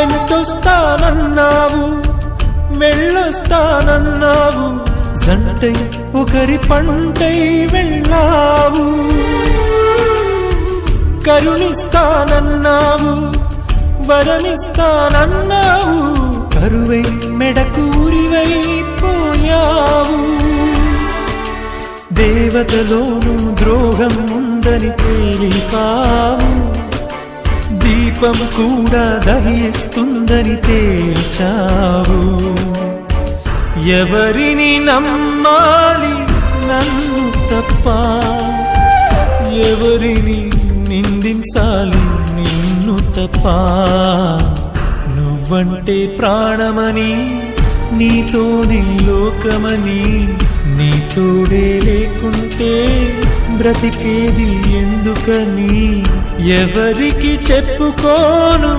వెంటొస్తానన్నావు వెళ్ళొస్తానన్నావు, జంటై ఒకరి పంటై వెళ్ళావు. కరుణిస్తానన్నావు వరమిస్తానన్నావు, కరువై మెడకు ఉరివైపోయావు. దేవతలోనూ ద్రోహం ఉందని తేలిపావు, దీపం కూడా దహిస్తుందని తేల్చావు. ఎవరిని నమ్మాలి నన్ను తప్ప, ఎవరిని నిందించాలి నిన్ను తప్ప. నువ్వంటే ప్రాణమని, నీతోనే లోకమని, నీ తోడే లేకుంటే బ్రతికేది ఎందుకని ఎవరికి చెప్పుకోను.